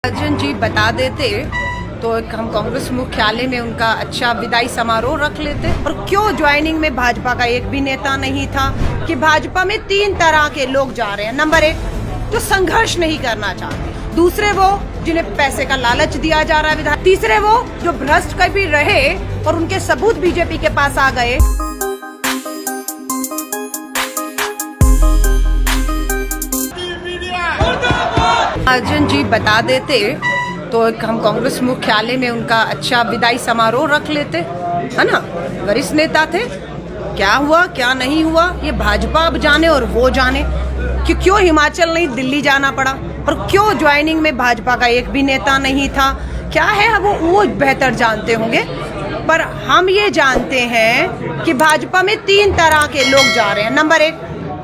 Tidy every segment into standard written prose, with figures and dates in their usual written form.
अर्जुन जी बता देते तो हम कांग्रेस मुख्यालय में उनका अच्छा विदाई समारोह रख लेते। और क्यों ज्वाइनिंग में भाजपा का एक भी नेता नहीं था कि भाजपा में 3 तरह के लोग जा रहे हैं। नंबर 1, जो संघर्ष नहीं करना चाहते। दूसरे वो जिन्हें पैसे का लालच दिया जा रहा है विधायक। तीसरे वो जो भ्रष्ट कभी रहे और उनके सबूत बीजेपी के पास आ गए। अर्जुन जी बता देते तो हम कांग्रेस मुख्यालय में उनका अच्छा विदाई समारोह रख लेते, है ना। वरिष्ठ नेता थे, क्या हुआ क्या नहीं हुआ ये भाजपा अब जाने और वो जाने कि क्यों हिमाचल नहीं दिल्ली जाना पड़ा और क्यों ज्वाइनिंग में भाजपा का एक भी नेता नहीं था। क्या है वो बेहतर जानते होंगे, पर हम ये जानते हैं कि भाजपा में 3 तरह के लोग जा रहे हैं। नंबर 1,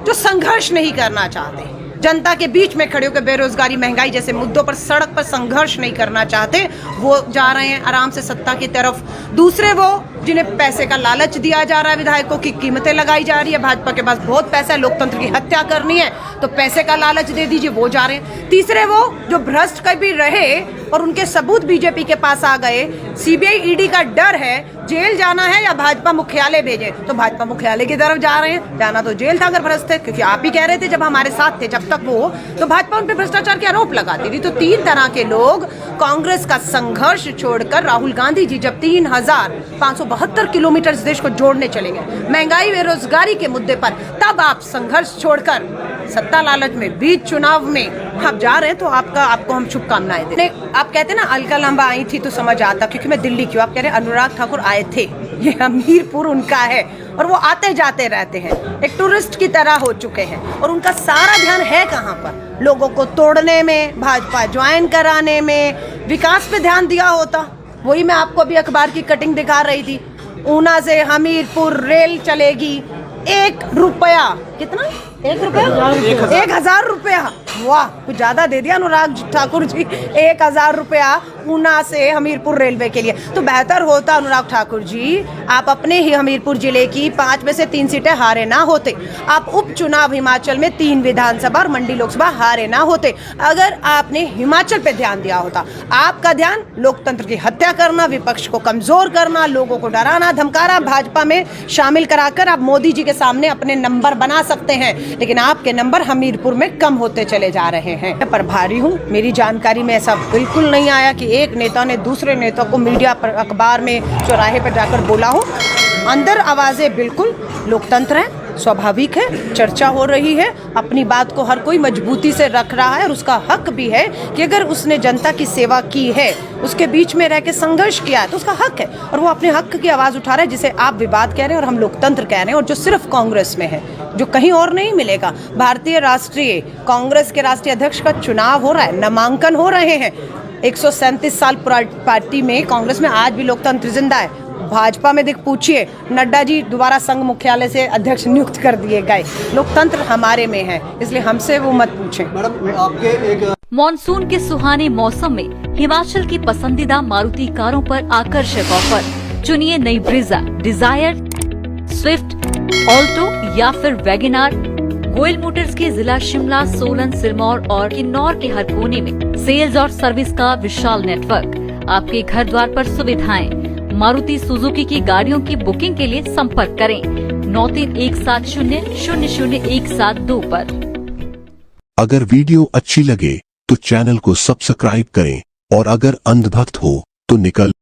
जो संघर्ष नहीं करना चाहते, जनता के बीच में खड़े होकर बेरोजगारी महंगाई जैसे मुद्दों पर सड़क पर संघर्ष नहीं करना चाहते, वो जा रहे हैं आराम से सत्ता की तरफ। दूसरे वो जिन्हें पैसे का लालच दिया जा रहा है, विधायकों की कीमतें लगाई जा रही है, भाजपा के पास बहुत पैसा है, लोकतंत्र की हत्या करनी है तो पैसे का लालच दे दीजिए, वो जा रहे हैं। तीसरे वो जो भ्रष्ट कभी रहे और उनके सबूत बीजेपी के पास आ गए, सीबीआई ईडी का डर है, जेल जाना है या भाजपा मुख्यालय भेजे, तो भाजपा मुख्यालय की तरफ जा रहे हैं। जाना तो जेल था अगर भ्रष्ट थे, क्योंकि आप ही कह रहे थे जब हमारे साथ थे, जब तक वो तो भाजपा उन पर भ्रष्टाचार के आरोप लगाती थी। तो 3 तरह के लोग कांग्रेस का संघर्ष छोड़कर, राहुल गांधी जी जब 3572 किलोमीटर देश को जोड़ने चले गए महंगाई बेरोजगारी के मुद्दे पर, तब आप संघर्ष छोड़कर सत्ता लालच में बीच चुनाव में आप जा रहे हैं। तो आपको हम शुभकामनाएं दें। आप कहते ना अलका लांबा आई थी तो समझ आता, क्योंकि मैं दिल्ली की हूँ। आप कह रहे हैं अनुराग ठाकुर आए थे, ये हमीरपुर उनका है और वो आते जाते रहते हैं, एक टूरिस्ट की तरह हो चुके हैं। और उनका सारा ध्यान है कहाँ पर? लोगों को तोड़ने में, भाजपा ज्वाइन कराने में। विकास पे ध्यान दिया होता, वही मैं आपको अभी अखबार की कटिंग दिखा रही थी। ऊना से हमीरपुर रेल चलेगी, 1 रुपया, कितना? 1 रुपया, 1000 रुपया। वाह, कुछ ज्यादा दे दिया अनुराग ठाकुर जी, 1000 रुपया ऊना से हमीरपुर रेलवे के लिए। तो बेहतर होता अनुराग ठाकुर जी, आप अपने ही हमीरपुर जिले की 5 में से 3 सीटें हारे ना होते। आप उपचुनाव हिमाचल में 3 विधानसभा और मंडी लोकसभा हारे ना होते, अगर आपने हिमाचल पे ध्यान दिया होता। आपका ध्यान लोकतंत्र की हत्या करना, विपक्ष को कमजोर करना, लोगों को डराना धमकाना, भाजपा में शामिल कराकर आप मोदी जी के सामने अपने नंबर बना सकते हैं, लेकिन आपके नंबर हमीरपुर में कम होते चले जा रहे हैं। मैं प्रभारी हूँ, मेरी जानकारी में ऐसा बिल्कुल नहीं आया कि एक नेता ने दूसरे नेता को मीडिया पर, अखबार में, चौराहे पर जाकर बोला हो। अंदर आवाजें बिल्कुल लोकतंत्र है, स्वाभाविक है, चर्चा हो रही है, अपनी बात को हर कोई मजबूती से रख रहा है और उसका हक भी है कि अगर उसने जनता की सेवा की है, उसके बीच में रह के संघर्ष किया है, तो उसका हक है और वो अपने हक की आवाज उठा रहा है, जिसे आप विवाद कह रहे हैं और हम लोकतंत्र कह रहे हैं, और जो सिर्फ कांग्रेस में है, जो कहीं और नहीं मिलेगा। भारतीय राष्ट्रीय कांग्रेस के राष्ट्रीय अध्यक्ष का चुनाव हो रहा है, नामांकन हो रहे हैं। 137 साल पार्टी में, कांग्रेस में आज भी लोकतंत्र जिंदा है। भाजपा में पूछिए, नड्डा जी दोबारा संघ मुख्यालय से अध्यक्ष नियुक्त कर दिए गए। लोकतंत्र हमारे में है, इसलिए हमसे वो मत पूछें। मैडम, आपके एक मॉनसून के सुहाने मौसम में हिमाचल की पसंदीदा मारुति कारों पर आकर्षक ऑफर। चुनिए नई ब्रिजा, डिजायर, स्विफ्ट, ऑल्टो या फिर वैगनार। गोयल मोटर्स के जिला शिमला, सोलन, सिरमौर और किन्नौर के हर कोने में सेल्स और सर्विस का विशाल नेटवर्क। आपके घर द्वार पर सुविधाएं। मारुति सुजुकी की गाड़ियों की बुकिंग के लिए संपर्क करें 9317000172 पर। अगर वीडियो अच्छी लगे तो चैनल को सब्सक्राइब करें और अगर अंधभक्त हो तो निकल